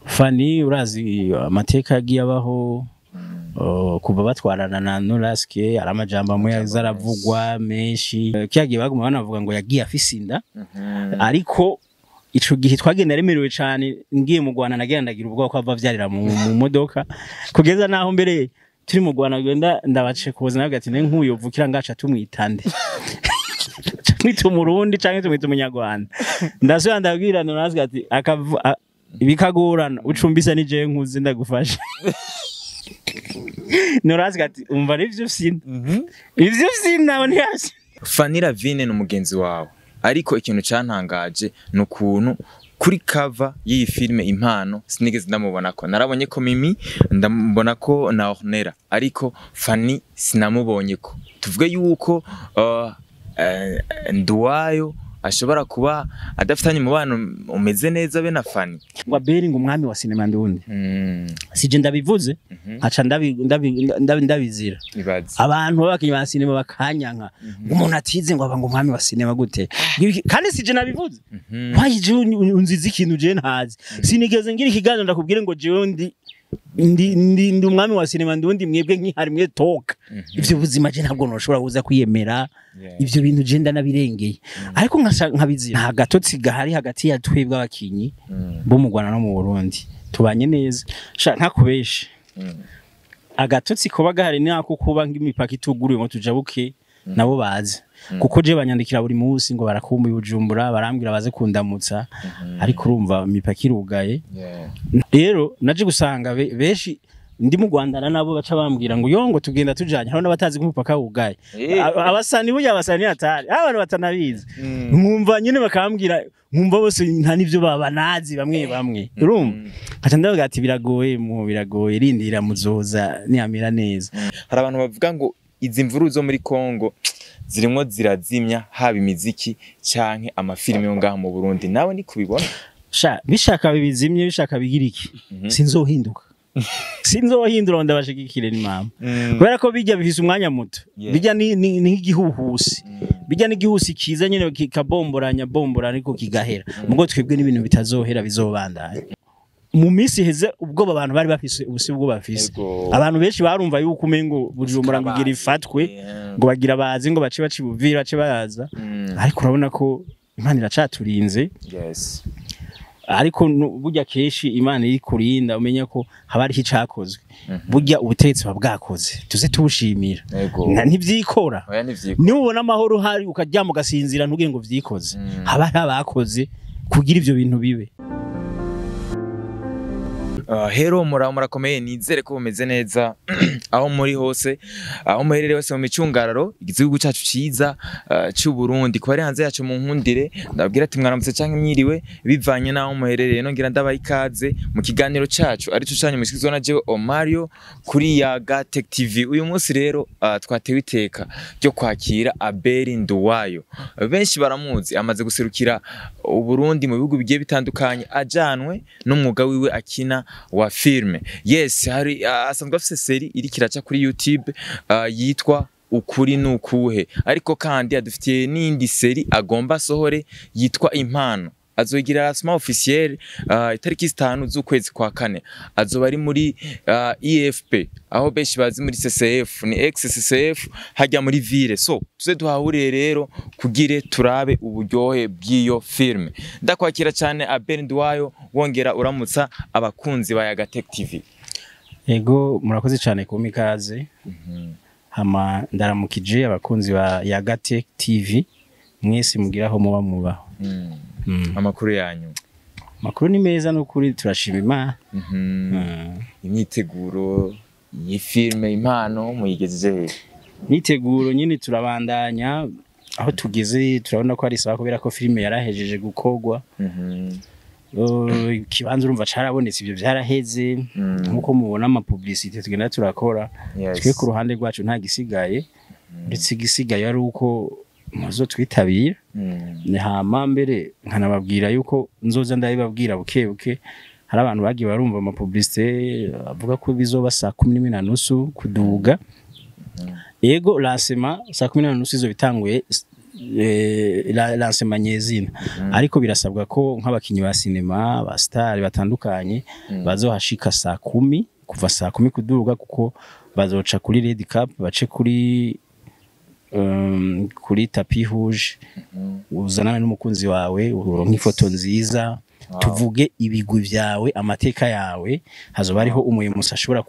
Fani urazi amateka yagiye abaho kuva batwarana na Noraske aramajambo amwe yazaravugwa menshi cyagiye baguma banavuga ngo yagiye afise inda ariko ico gihe twagenda remerewe cyane ngiye mu Rwanda nagendagira ubwo ko bavyarira mu modoka kugeza naho mbere turi mu Rwanda genda ndabace kuza navuga ati nkuyo vukira ngaca tumwitande twita umurundi canke tumwita umunyarwanda ndasubira ndabwira Noraske ati bikagorana ucumbisa nije nkuzi ndagufasha Noraske ati umva ivyo sina ivyo sina ntiyasi Fanny Ravine n'umugenzi wawe ariko ikintu cantangaje n'ukuntu kuri cover y'iyi filme Impano sinigeze ndamubona ko narabonye ko Mimi ndambona ko na Ornella ariko Fanny sinamubonye ko tuvuge yuko Nduwayo ashobora kuba adafitanye mubano umeze neza be na Fanny wa Beri ngo umwami wa sinema ndundi sije ndabivuze aca ndabizira abantu babakinyi ba sinema bakanyanka umuntu atize ngo aba ngo umwami wa sinema gute kandi sije nabivuze wayije unziza ikintu je ntazi sinigeze ngira ikiganiro ndakubwire ngo je ndi umwami wa sinema ndundi mwebwe nkihari mwe toka ivyo buzima je ntabwo noshobora kuza kwiyemera ivyo bintu je ndanabirengeye ariko nkabizira nta gatotsi gahari hagati ya twebwe abakinyi bo mu Rwanda no mu Burundi tubanye neza ntakubeshe agatotsi koba gahari ni ako kuba ngimipaka ituguruye ngo tujabuke nabo bazi kuko je banyandikira buri munsi ngo barakumbuye Bujumbura barambwira baze kundamutsa ariko urumva imipaka irugaye rero naje gusanga benshi ndi mu Rwanda nabo baca bambwira ngo yongo tugenda tujanye hano batazi kumupaka wugaye abasani burya abasani atari abantu batanabizi nkumva nyine bakambwira nkumva bose nta nivyo babanazi bamwe urumva aca ndavuga ati biragoye rindira muzoza niyamira neza hari abantu bavuga ngo izi mvuru zo muri Kongo zirimo zirazimya haba imiziki canke amafilime yo ngaha mu Burundi nawe ni kubibona bishaka bibizimye bishaka bigira iki sinzohinduka sinzohindura ndabashigikire ni mama kubera ko bijya bifise umwanya muto bijya ni igihuhusi bijya n'igihusi kiza nyene kikabomboranya ariko kigahera mugo twebwe n'ibintu bitazohera bizobandanya mu minsi heze ubwo abantu bari bafise ubusi bwo bafise abantu benshi barumva yuko umengo Bujumbura ngigira ifatwe ngo bagira bazi ngo bace bacibuvira bace baza ariko urabona ko Imana iracaturinze ariko burya keshi Imana iri kurinda umenya ko habari hicakozwe burya ubutetsi babwakoze tuze tubushimira ntivyikora nibona amahoro hari ukaryama ugasinzira ntugire ngo vyikoze haba abakoze kugira ivyo bintu bibe Hero murakomeye nizere ko bumeze neza aho muri hose aho muherereye hose mu micungararo igihugu cyacu ciza cy'u Burundi ko ari hanze yacu mu nkundire ndabwira ati mwaramutse canke mwiriwe bivanye naho muherereye nongira ndabaye ikaze mu kiganiro cyacu ari cyo mushikizwa na jewe Omario kuri Yaga Tech TV uyu munsi rero twatewe iteka ryo kwakira Abel Nduwayo benshi baramuzi amaze guserukira u Burundi mu bihugu bigiye bitandukanye ajanwe n'umwuga wiwe akina wa filme hari asanzwe afise seri iri kiraca kuri YouTube yitwa Ukuri nukuhe ariko kandi adufitiye n'indi seri agomba sohore yitwa Impano azogira lancement officiel itariki 5 z'ukwezi kwa kane azoba ari muri EFP aho beshi bazi muri CCF ni ex-CCF hajya muri ville so tuze duhahuriye rero kugire turabe uburyohe bw'iyo filme ndakwakira cyane Abel Nduwayo wongera uramutsa abakunzi ba Yaga Tech TV ego murakoze cyane kumikaze hama ndaramukije abakunzi ba Yaga Tech TV mwese mugiraho muba amakuru yanyu makuru ni meza n'ukuri turashima Imana imyiteguro iyi filme Impano muyigejeje imyiteguro nyine turabandanya aho tugeze turabona ko ari sawa kubera ko filme yarahejeje gukogwa kibanza urumva carabonetse ibyo byaraheze nkuko mubona ama publicité tugenda turakora twe ku ruhande rwacu nta gisigaye ndetse gisigaye ari uko muzo twitabira ni hama mbere nkanababwira yuko nzoza ndabibabwira buke hari abantu bagiye barumva ama publicité avuga ko bizoba saa 11:30 kuduga yego lancement saa 11:30 izo bitanguye lancement ariko birasabwa ko nk'abakinyi ba cinema ba star batandukanye bazohashika saa 10 kuva saa 10 kuduga kuko bazoca kuri red cup bace kuri tapis rouge uzanana n'umukunzi wawe uronka ifoto nziza tuvuge ibigwi vyawe amateka yawe hazoba hariho umuyobozi ashobora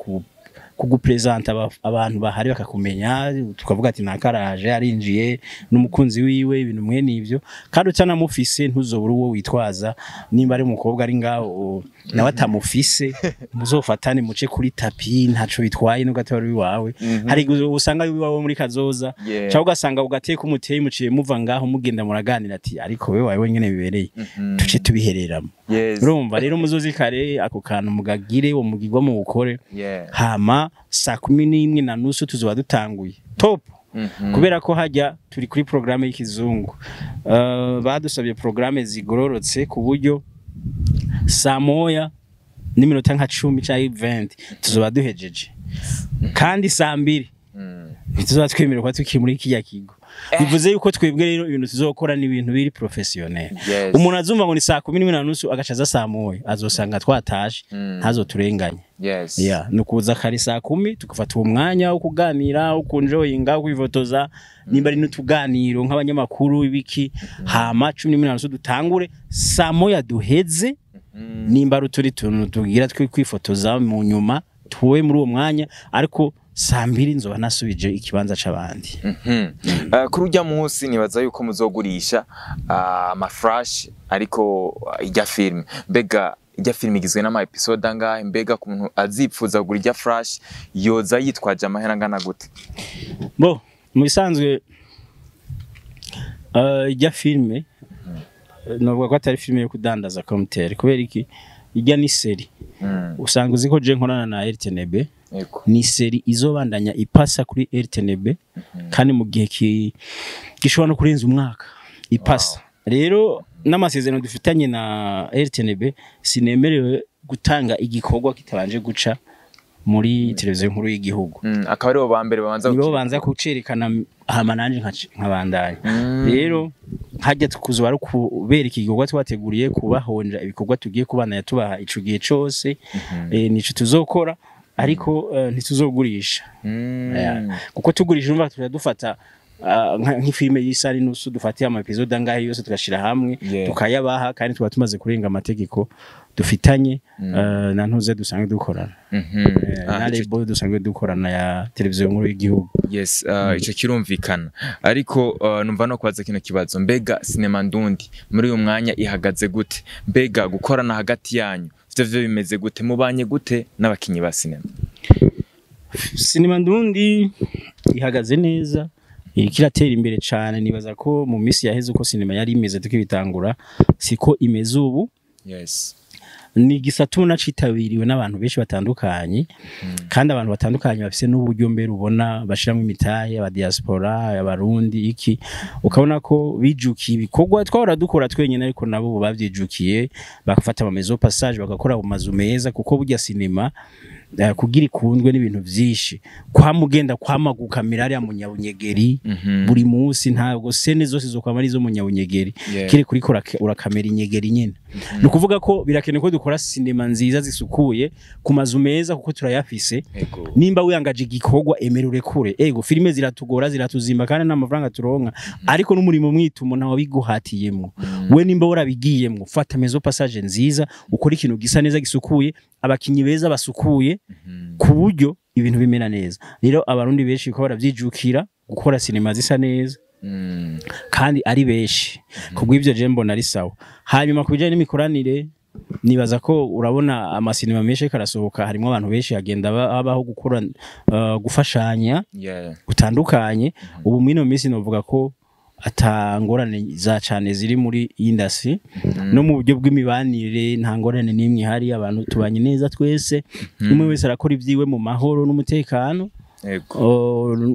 kugupresenta abantu bahari bakakumenya tukavuga ati nakaraje arinjiye n'umukunzi wiwe ibintu mwe nivyo kandi utanamufise ntuzobura uwo witwaza nimba ari umukobwa ari ngaho nawe atamufise muzofatane muce kuri tapi ntaco bitwaye no gatori wawe hari usanga wiwawe muri kazoza cyangwa ugasanga ugateka umuteye muciye muva ngaho mugenda muraganira ati ariko wewe wawe nyene bibereye tuce tubihereramo urumva rero muzozi kare ako kantu mugagire wo mugirwa mu bukore hama saa 11:30 tuzoba dutanguye top kubera ko hajya turi kuri programme y'ikizungu badusabye programme zigororotse ku buryo saa 1 n'iminota nka 10 cyangwa 20 tuzoba duhejeje kandi saa 2 tuzoba twemererwa tukiri muri kijya kigo bivuze yuko twebwe rero ibintu tuzokora ni ibintu biri professionnel umuntu azumva ngo ni saa 11:30 agacaza saa 1 azosanga twataje ntazoturenganya nukuza kari saa 10 tukafata umwanya wo kuganira wo kunjoyinga kwifotoza nimba ari n'utuganiro nk'abanyamakuru ibiki hama 11:30 dutangure saa 1 duheze nimba ruturi tuntu tugira kwifotoza mu nyuma tuwe muri uwo mwanya ariko saa 2 nzoba nasubije ikibanza c'abandi kuri ujya munsi nibaza yuko muzogurisha ama flash ariko ijya film mbega ijya film igizwe n'ama episode angahe mbega ku muntu azipfuza kugura ijya flash yoza yitwaje amahera angana gute bo mu bisanzwe ijya film novuga ko atari film yo kudandaza commentary kubera iki ijya ni seri usanga uziko je nkorana na RTNB ni seri izobandanya ipasa kuri RTNB kandi mu gihe gishobora no kurenza umwaka ipasa rero n'amasezerano dufitanye na RTNB sinemerewe gutanga igikorwa kitabanje guca muri televiziyo nkuru y'igihugu akaba ari bo bambere babanza kucerekana hama nanje nkabandanya rero hajya tukuzuba ari kubera igikorwa twateguriye kubahonja ibikorwa tugiye kubana yatubaha ico gihe cose nico tuzokora ariko ntituzogurisha kuko tugurisha umva turadufata nk'ifilme y'isari nusu dufatiye ama episode angahe yose tugashira hamwe tukayabaha kandi tuba tumaze kurenga amategeko dufitanye na ntuze dusanzwe dukorana na label dusanzwe dukorana ya televiziyo nkuru y'igihugu ico kirumvikana ariko numva no kwaza kino kibazo mbega Cinema Ndundi muri uyu mwanya ihagaze gute mbega gukorana hagati yanyu ivyo bimeze gute mubanye gute n'abakinyi ba Cinema Ndundi ihagaze neza ikiratera imbere cyane nibaza ko mu misi yaheze uko cinema yari imeze tukibitangura siko imeze ubu ni gisatu nacitabiriwe n'abantu benshi batandukanye kandi abantu batandukanye bafise n'uburyo mbere ubona bashiramo imitahe aba diaspora abarundi iki ukabona ko bijukiye ibikorwa twahora dukora twenyene ariko nabo bavyijukiye bakafata ama maison passage bagakora mu mazu meza kuko burya cinema kugira ikundwe n'ibintu vyinshi kwa mugenda kwamaguka mirari ya munyabunyegeri buri munsi ntabwo sene zose zo kwamara izo munyabunyegeri kire kuri urakamera inyegeri nyene no kuvuga ko birakeneye ko dukora cinema nziza zisukuye ku mazu meza kuko turayafise nimba wiyangaje igikorwa emerure kure filime ziratugora ziratuzimba kandi n'amafaranga turonka ariko n'umurimo mwitumo nawo biguhatiyemo we nimba urabigiyemo fata maison passage nziza ukora ikintu gisa neza gisukuye abakinyi beza basukuye ku buryo ibintu bimena neza rero abarundi benshi ko baravyijukira gukora cinema zisa neza kandi ari benshi kubw'ivyo je mbona ari sawa hanyuma kubijanye n'imikoranire nibaza ko urabona amasinema menshi karasohoka harimo abantu benshi agenda abaho gukora gufashanya utandukanye ubu mwino minsi novuga ko atangorane za cyane ziri muri industry no mu buryo bw'imibanire nta ngorane nimwe hari abantu tubanye neza twese umwe wese arakora ibyiwe mu mahoro n'umutekano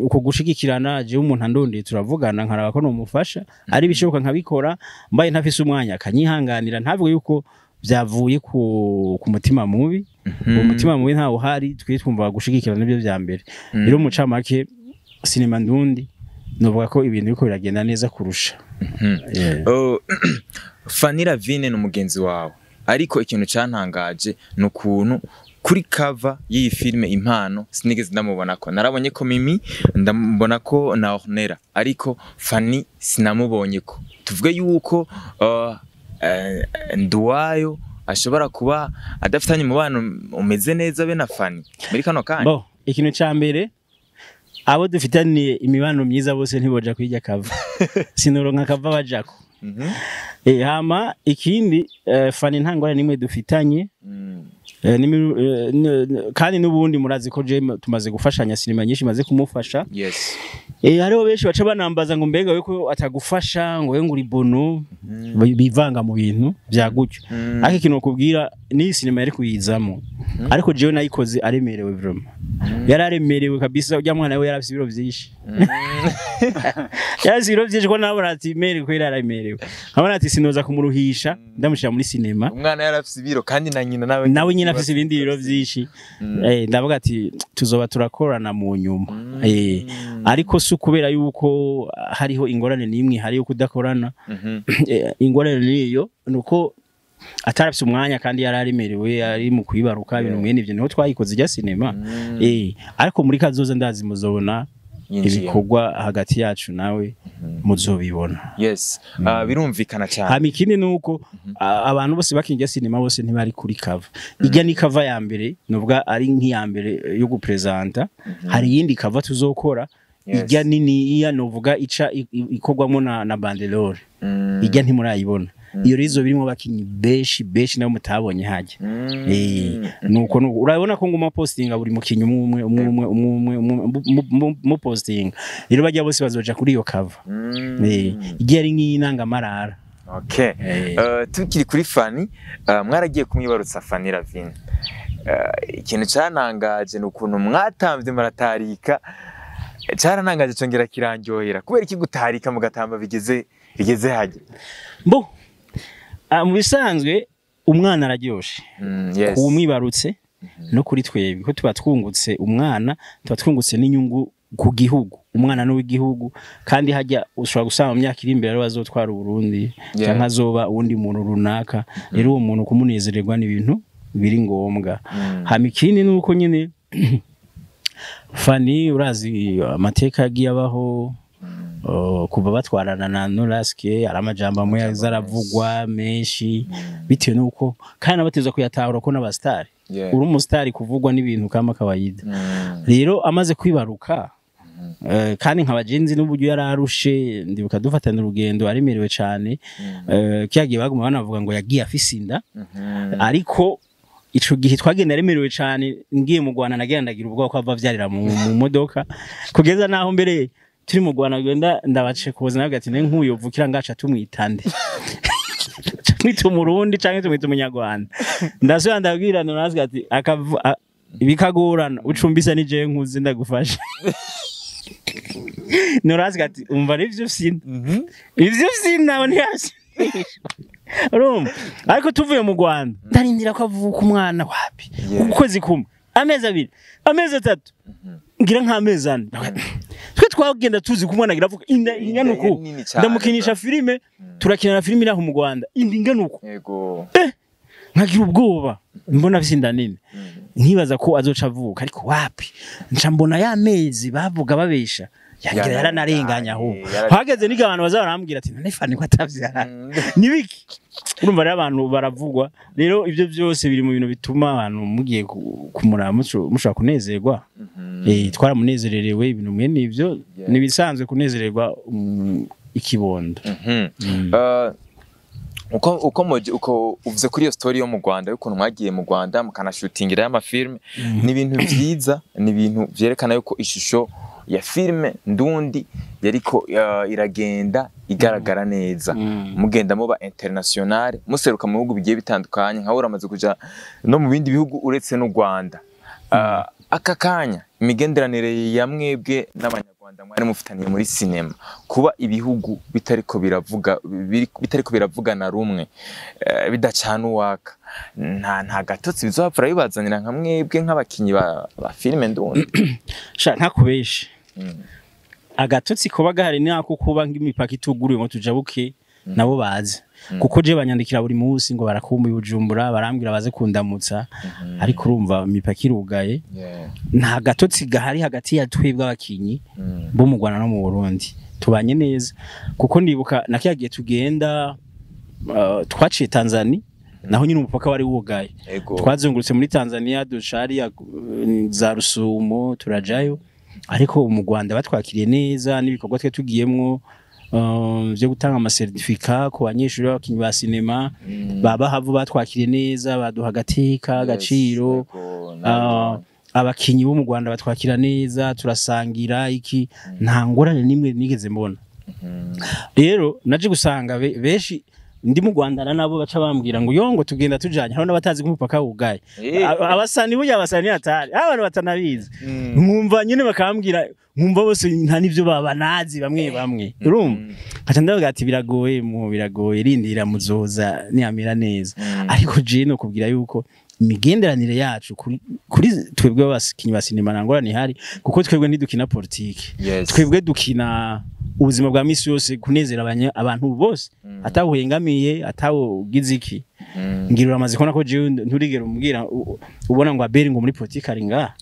uko gushigikirana je umuntu andondeye turavugana nkaraba ko no mufasha ari bishoboka nkabikora mbaye ntafise umwanya akanyihanganira ntavuga yuko byavuye ku mutima mubi umutima mubi ntawo hari twitwumva gushigikirana nibyo bya mbere rero mucamake Cinema Ndundi novuga ko ibintu biko biragenda neza kurusha. Fanny Ravine ni umugenzi wawe, ariko ikintu cantangaje ni ukuntu kuri cover y'iyi filme Impano sinigeze ndamubona ko, narabonye ko Mimi ndamubona ko na Ornella, ariko Fanny sinamubonye ko. Tuvuge yuko Nduwayo ashobora kuba adafitanye umubano umeze neza be na Fanny muri kano kanya. Bo ikintu ca mbere abo dufitanye imibano myiza bose ntiboja kwija cover. Sinoronka cover bajako. Hama ikindi Fanny ntangora nimwe dufitanye kandi n'ubundi murazi ko je tumaze gufashanya sinema nyinshi maze kumufasha. Yes. Hariho benshi baca banambaza ngo mbega yuko atagufasha ngo we nguri bono bivanga mu bintu bya gutyo. Ariko ikintu kubwira ni sinema yari kuyizamo, ariko jewe nayikoze aremerewe vraiment. Yararemerewe kabisa, ujya mwana we yarafise ibiro byinshi. Yarafise ibiro byinshi ko nabona ati mere ko yararemerewe. Nkabona ati sinoza kumuruhisha ndamushira muri sinema. Umwana yarafise ibiro kandi na nyina nawe nyina afise ibindi biro byinshi. Ndavuga ati tuzoba turakorana mu nyuma. Ariko su kubera yuko hariho ingorane nimwe hari yo kudakorana. Ingorane niyo nuko atarafise umwanya kandi yararemerewe ari mu kwibaruka ibintu mwene ivyo niho twayikoze ijya sinema. Ariko muri kazoza ndazi muzobona ibikorwa hagati yacu nawe muzobibona. Yes. Birumvikana cyane. Hama ikindi nuko abantu bose bakinjya sinema bose ntibari kuri cover. Ijya ni cover ya mbere nubwo ari nk'iya mbere yo gupresenta. Hari yindi cover tuzokora. Ijya nini iya novuga ica ikorwamo na bandelore. Ijya ntimurayibona. Iyo rizo birimo bakinyi beshi nabo mutabonye haje. Nuko urabona ko nguma postinga buri mukinyi umwe posting. Rero bajya bose bazoja kuri iyo cover. Ijya ari nk'inanga marara. Okay. Tukiri kuri Fanny, mwaragiye kumwibarutsa Fanny Ravine. Ikintu canangaje nukuntu mwatamvye maratarika. Caranangaje congera kirangyohera. Kubera iki gutarika mugatamba bigeze haje. Bo mu bisanzwe umwana araryoshe. Yes. Umwibarutse no kuri twebwe ko tuba twungutse umwana, tuba twungutse n'inyungu ku gihugu. Umwana no w'igihugu kandi hajya ushobora gusanga mu myaka iri imbere bazotwara Burundi cyangwa azoba uwundi muntu runaka. Rero uwo muntu kumunezererwa ni ibintu biri ngombwa. Hama ikindi nuko nyine Fanny urazi amateka yagiye abaho kuva batwarana na Noraske aramajamba amwe yazaravugwa menshi bitewe nuko kandi nabateza kuyatahura ko n'abastari. Uri umustari kuvugwa n'ibintu kama kawaida. Rero amaze kwibaruka kandi nkabagenzi n'uburyo yararushe ndibuka dufatana urugendo aremerewe cyane. Kiyagiye baguma banavuga ngo yagiye afisinda. Ariko ico gihe twagenda aremerewe cyane ngiye mu Rwanda nagendagira ubwo ko ava vyarira mu modoka kugeza naho mbere turi mu Rwanda genda ndabace kuza navuga ati nkuyo vukira ngaca tumwitande. Mwita umurundi canke tumwita umunyarwanda. Ndasubira ndabwira Noraske ati ibikagorana ucumbisa nije nkuzi ndagufasha. Noraske ati umva rivyo sina. Ivyo sina ntiyasi. Ariko tuvuye mu Rwanda ndarindira ko avuka umwana wapi. Ukwezi kumwe, amezi abiri, amezi atatu. Ngira nk'amezi ane. Twe twagenda tuzi kumwana gira avuga inganuko. Ndamukinisha filime, turakina na filime naho mu Rwanda. Indi inganuko. Yego. Nkagira ubwoba. Mbona bisinda nini. Nkibaza ko azoca avuka ariko wapi. Nca mbona ya mezi bavuga babesha. Yagira yaranarenganya aho. Hageze niga abantu bazarambwira ati none Fanny ko atavyara. Nibiki? Urumva rero abantu baravugwa. Rero ivyo byose biri mu bintu bituma abantu mugiye kumura mushaka kunezerwa. Twaramunezererewe ibintu mwene ivyo nibisanzwe kunezererwa ikibondo. Uko uvuze kuri iyo story yo mu Rwanda y'ukuntu mwagiye mu Rwanda mukanashootingira y'amafilme ni ibintu byiza, ni ibintu vyerekana yuko ishusho ya filme ndundi yariko iragenda igaragara neza. Mugenda muba international museruka mu bihugu bigiye bitandukanye nka uramaze kuja no mu bindi bihugu uretse n'u Rwanda. Aka kanya imigenderanire ya mwebwe n'abanyarwanda mwari mufitaniye muri sinema kuba ibihugu bitariko biravugana rumwe bidacana uwaka nta gatotsi bizopfura bibazanira nka mwebwe nk'abakinyi ba filme ndundi. Sha ntakubeshe agatotsi kuba gahari nako kuba ng'imipaka ituguruye ngo tujabuke nabo bazi kuko je banyandikira buri munsi ngo barakumbuye Bujumbura barambwira baze kundamutsa ariko urumva imipaka irugaye nta gatotsi gahari hagati ya twebwe abakinyi bo mu Rwanda no mu Burundi tubanye neza kuko ndibuka nakiyagiye tugenda twaciye Tanzania naho nyine umupaka wari wugaye twazungurutse muri Tanzania dushari za Rusumo turajayo ariko mu Rwanda batwakiriye neza n'ibikorwa twe tugiyemwo byo gutanga ama certificat ku banyeshuri b'abakinyi ba cinema baba havu batwakiriye neza baduha agateka agaciro abakinyi bo mu Rwanda batwakira neza turasangira iki nta ngorane nimwe nigeze mbona rero naje gusanga benshi ndi mu Rwanda nabo baca bambwira ngo yongo tugenda tujanye hano n'abatazi kumupaka wugaye abasani burya abasani atari abantu batanabizi mwumva nyine bakambwira mwumva bose nta nivyo babanazi bamwe urumva kaca ndavuga ati biragoye rindira muzoza niamira neza ariko je no kubwira yuko imigenderanire yacu kuri twebwe abakinyi ba cinema nangorane hari kuko twebwe ntidukina politike twebwe dukina ubuzima bwa misi yose kunezera abantu bose atawuhengamiye atawugize iki ngirura amaze kona ko je nturigera umbwira ubona ngo aberi ngo muri politique ari nga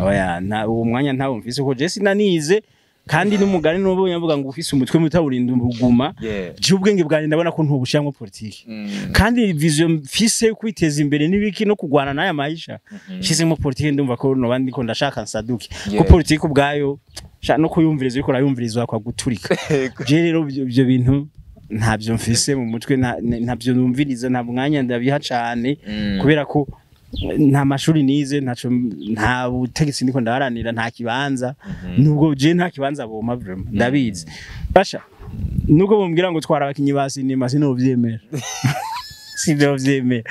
oya nta uwo mwanya ntawo mfise ko je sinanize kandi n'umugani n'ubu yavuga ngo ufise umutwe mutawurinda ubuguma je ubwenge bwanjye ndabona ko ntubushyamwe politique kandi vision mfise kwiteza imbere n'ibiki no kugwana n'aya maisha shizemo politique ndumva ko no bandi ko ndashaka nsaduke ko politique ubwayo no kuyumviriza ariko rayumvirizwa kwa guturika je rero ibyo bintu ntabyo mfise mu mutwe ntabyo numviriza nta mwanya ndabiha cyane kubera ko nta mashuri nize nta butegetsi ndiko ndaharanira nta kibanza nubwo je nta kibanza boma vraiment ndabizi basha nubwo bombwira ngo twara abakinyi ba cinema sinovyemera sivyo vyemera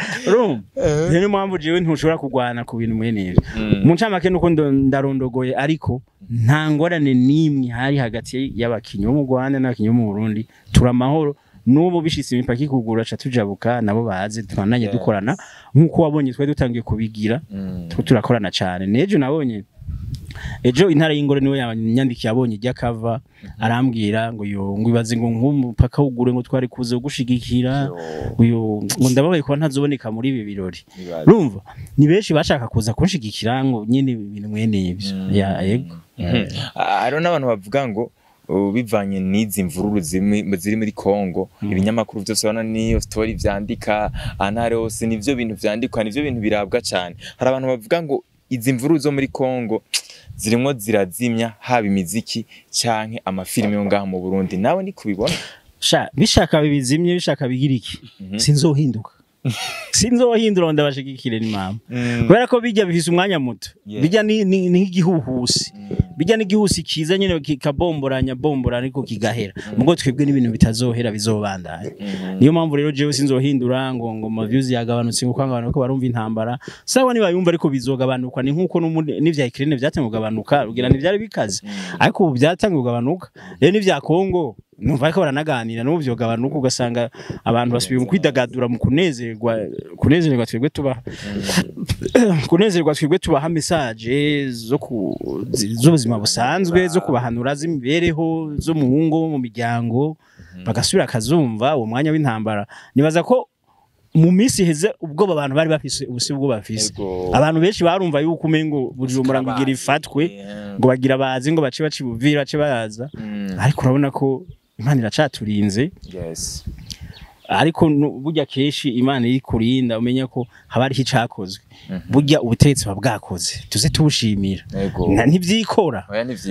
rero mpamvu jewe ntushobora kugwana ku bintu mweneye mu ncamake nuko ndarondogoye ariko nta ngorane nimwe hari hagati y'abakinyi bo mu Rwanda n'abakinyi bo mu Burundi turamahoro nubo bishitse imipaka ikugura cha tujabuka nabo baze twananye dukorana nkuko wabonye twe dutangiye kubigira turakorana cyane nejo nabonye ejo intara y'ingore niwe yanyandikiye abonye ijya kava arambwira ngo ngo ibaze ngo nk'umupaka wugure ngo twari kuze gushigikira ngo ndababaye ko ntazoboneka muri ibi birori urumva ni benshi bashaka kuza kunshigikira ngo nyine ibintu mwene ibyo yego ari n'abantu bavuga ngo bivanye n'izi mvururu ziri muri Kongo ibinyamakuru byose bana niyo story vyandika anare hose nivyo bintu vyandikwa nivyo bintu birabwa cyane hari abantu bavuga ngo izi mvururu zo muri Kongo zirimo zirazimya haba imiziki canke amafilime yo ngaha mu Burundi nawe ni kubibona bishaka bibizimye bishaka bigira iki sinzohinduka sinzohindura ndabashigikire ni mama kubera ko bijya bifise umwanya muto bijya ni igihuhusi bijya n'igihusi kiza nyine kikabomboranya ariko kigahera mugo twebwe n'ibintu bitazohera bizobandanya niyo mpamvu rero jewe sinzohindura ngo ma views yagabanutse ngo kwanga abantu ko barumva intambara sawa niba yumva ariko bizogabanuka ni nkuko n'ivya Ukraine byatangiye kugabanuka rugira n'ivyari bikaze ariko ubu byatangiye kugabanuka rero n'ivya Kongo numva ko baranaganira n'ubu byogabanuka ugasanga abantu basubiye mu kwidagadura mu kunezerwa twebwe tubaha message z'ubuzima busanzwe zo kubahanura z'imibereho zo mu ngo mu miryango bagasubira akazumva uwo mwanya w'intambara nibaza ko mu minsi heze ubwo abantu bari bafise ubwo bafise abantu benshi barumva yuko umengo Bujumbura ngigira ifatwe ngo bagira bazi ngo bace buvira bace baza ariko urabona ko Imana iracaturinze ariko burya keshi Imana iri kurinda umenya ko haba ari icakozwe burya ubutegetsi babwakoze tuze tubushimira ntivyikora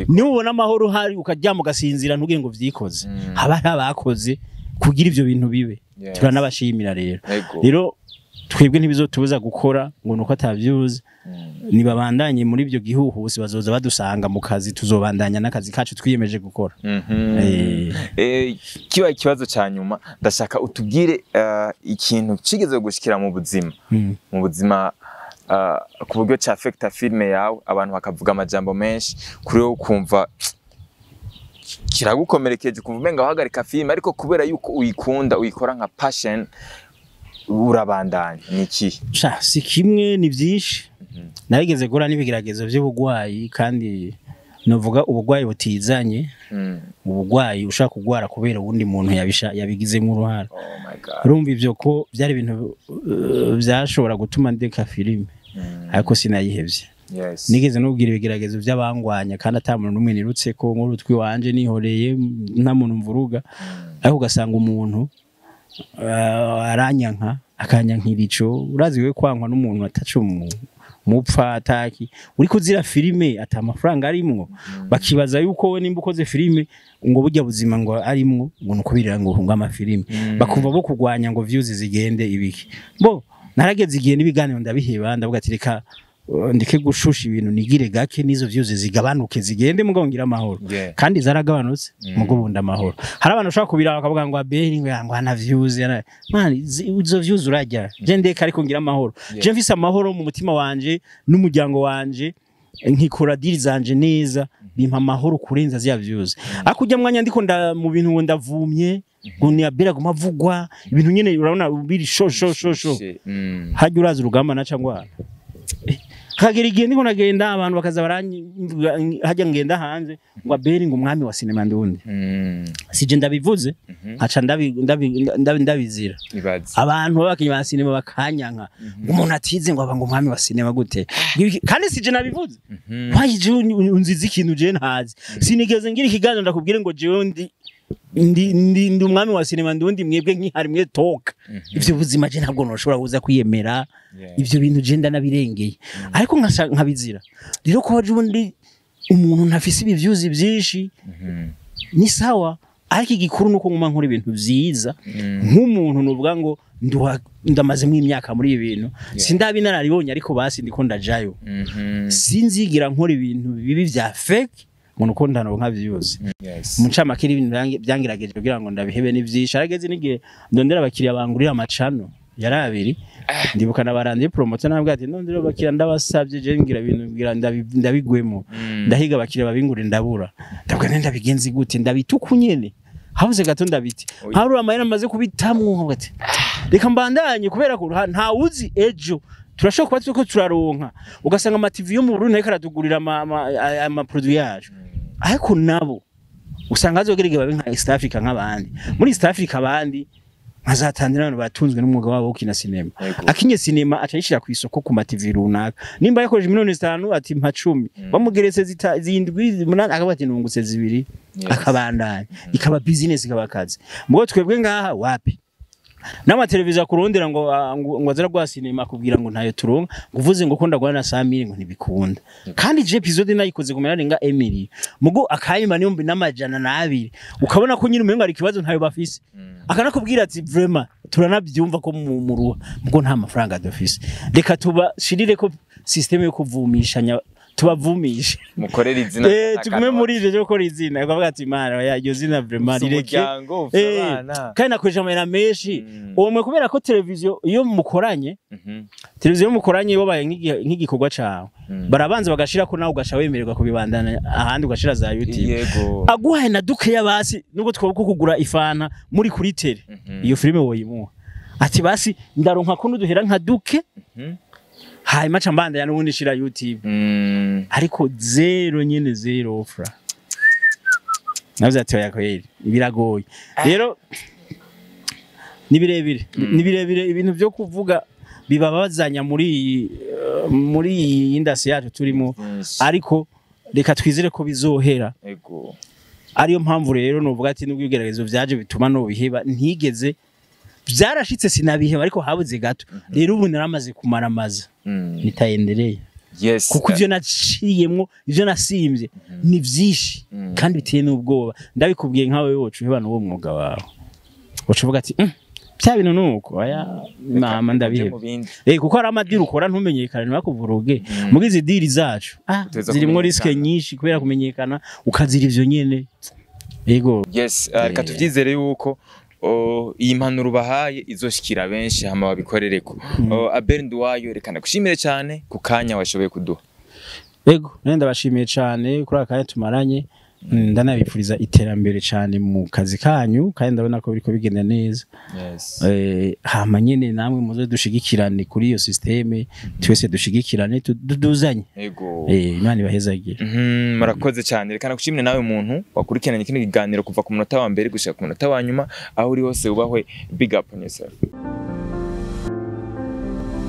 ni ubona amahoro hari ukajya mu gasinzira ntuge ngo vyikoze haba abakoze kugira ivyo bintu bibe turanabashimira rero twebwe ntibizotubuza gukora ngo nuko atavyuze nibabandanye muri ibyo gihuhusi bazoza badusanga mu kazi tuzobandanya n'akazi kacu twiyemeje gukora kiba ikibazo cya nyuma ndashaka utubwire ikintu kigeze gushikira mu buzima ku buryo cya affecta filme yawe abantu bakavuga amajambo menshi kuri wo kumva kiragukomerekeje kumva umenga wahagarika filme ariko kubera yuko uyikunda uyikora nka passion urabandanya niki si kimwe ni byinshi nabigeze gura n'ibigeragezo by'ubugwayi kandi novuga ubugwayi butizanye ubugwayi ushaka kugwara kubera ubundi muntu yabigizemo uruhara. Urumva ivyo ko byari ibintu byashobora gutuma ndeka filime ariko sinayihevye. Nigeze nubwira ibigeragezo by'abangwanya kandi atamuntu numwe nirutse ko nk'urutwi wanje nihoreye nta muntu mvuruga ariko ugasanga umuntu aranyanka akanyankira ico urazi we kwankwa n'umuntu atacu mupfa ataki uri kuzira filime ata amafaranga arimwo bakibaza yuko we nimba ukoze filime ngo burya buzima ngo arimwo ngo nukubirira ngo hunga amafilime bakumva bo kugwanya ngo views zigende ibiki bo narageze igende ibiganiro ndabiheba ndavuga ati reka ndike gushusha ibintu nigire gake nizo views zigabanuke zigende mugabo ngira amahoro kandi zaragabanutse mugo bunda amahoro. Hari abantu ushaka kubira bakavuga ngo aberi ngo ana views man izo views urajya je ndeka ariko ngira amahoro je mfise amahoro mu mutima wanje n'umuryango wanje nkikora deal zanje neza bimpa amahoro kurenza zya views akujya mwanya ndiko mu bintu ndavumye Gunia bera gumavugwa ibintu nyene urabona biri sho hajya uraza urugamba naca ngwana kagera igihe ndiko nagenda abantu bakaza hajya ngenda hanze ngo aberi ngo umwami wa sinema ndundi sije ndabivuze aca ndabizira abantu babakinyi ba sinema bakanyanka umuntu atize ngo aba ngo umwami wa sinema gute kandi sije nabivuze wayije unziza ikintu je ntazi sinigeze ngira ikiganiro ndakubwire ngo je ndi umwami wa sinema ndundi mwebwe nkihari mwe toka ivyo buzima je ntabwo noshobora kuza kwiyemera ivyo bintu je ndanabirengeye ariko nkabizira rero ko waje ubundi umuntu ntafise ibivyuzi byinshi ni sawa ariko igikuru nuko nguma nkora ibintu vyiza nk'umuntu nuvuga ngo ndamaze mu imyaka muri ibintu sindabinararibonye ariko basi ndiko ndajayo sinzigira nkora ibintu bibi vya fake umuntu ko ndanonka vyose mucama kiri ibintu byangirageje kugira ngo ndabihebe n'ivyisha arageze n'igihe ndondera abakiriya bangurira amacano yarabiri ndibuka nabarandi promoter nabwo ati ndondera abakiriya ndabasabye je ngira ibintu ngira ndabigwemo ndahiga abakiriya babingurira ndabura ndabwo nenda bigenzi gute ndabitukunyene habuze gato ndabiti harura amahera amaze kubitamwo ati reka mbandanye kubera ko nta uzi ejo turashobora kuba tuko turaronka ugasanga ama TV yo mu Burundi ariko aratugurira ama produit yacu ariko nabo usanga azogerege babe nka East Africa nk'abandi muri East Africa abandi nkazatandira abantu batunzwe n'umwuga wabo ukina sinema akinye sinema acayishira ku isoko ku ma TV runaka nimba yakoje miliyoni 5 ati mpa 10 bamugeretse zindwi munana akabati nungutse zibiri akabandanya ikaba business ikaba kazi mugo twebwe ngaha wapi nama televiziyo kurondera ngo azara gwa sinema kubwira ngo ntayo turonka nguvuze ngo konda gwana na Samiri ngo ntibikunda kandi je episode nayikoze kumera nga Emily mugo akayima niyo mbi namajana na 2 ukabona ko nyine umenga ari kibazo ntayo bafise akanakubwira ati vraiment turanabyumva ko mu ruha mugo nta mafaranga dufise reka tuba shirire ko system yo kuvumishanya tubavumisha mukorera izina tugume muri ivyo cyo gukora izina akavuga ati mara yo zina vraiment rireke kandi nakoresha amera menshi umwe kubera ko televiziyo iyo mukoranye televiziyo mukoranye babaye nk'igikorwa cawe barabanza bagashira ko nawe ugasha wemererwa kubibandana ahandi ugashira za YouTube aguhaye na duke yabasi nubwo twabwo kugura ifana muri kuri tele iyo filime woyimuha ati basi ndaronka ko nuduhera nka duke hai macha mbanda ya nubundi shira YouTube ariko zero nyene zero offer navuze ati oya kweli biragoye rero nibirebire ibintu byo kuvuga bibabazanya muri industry yacu turimo ariko reka twizere ko bizohera ariyo mpamvu rero novuga ati n'ubwigeragezo vyaje bituma no biheba ntigeze byarashitse sinabiheba ariko habuze gato rero ubu naramaze kumaramaza nitayendereye kuko ivyo naciyemwo ivyo nasimvye ni vyishi kandi biteye n'ubwoba ndabikubwiye nkawe wocu hebana uwo mwuga wawe ucuvuga ati bya bintu nuko aya mama ndabiheba kuko ari amadiri ukora ntumenyekana ntibakuvuruge mugize diri zacu zirimo riske nyinshi kubera kumenyekana ukazira ivyo nyene yego reka tuvyizere yuko iyi mpanuro bahaye izoshikira benshi hama babikorereko Abel Nduwayo rekana gushimire cyane ku kanya washoboye kuduha yego nenda bashimiye cyane kuri akanya tumaranye ndanabipfuriza iterambere cyane mu kazi kanyu kandi ndabona ko biriko bigenda neza. Hama nyene namwe muze dushigikirane kuri iyo systeme, twese dushigikirane tuduzanye. Imana ibahezagire. Murakoze cyane, reka nakushimire nawe muntu wakurikiranye kino kiganiro kuva ku munota wa mbere gushika ku munota wa nyuma, aho uri hose ubahwe. Big up on yourself.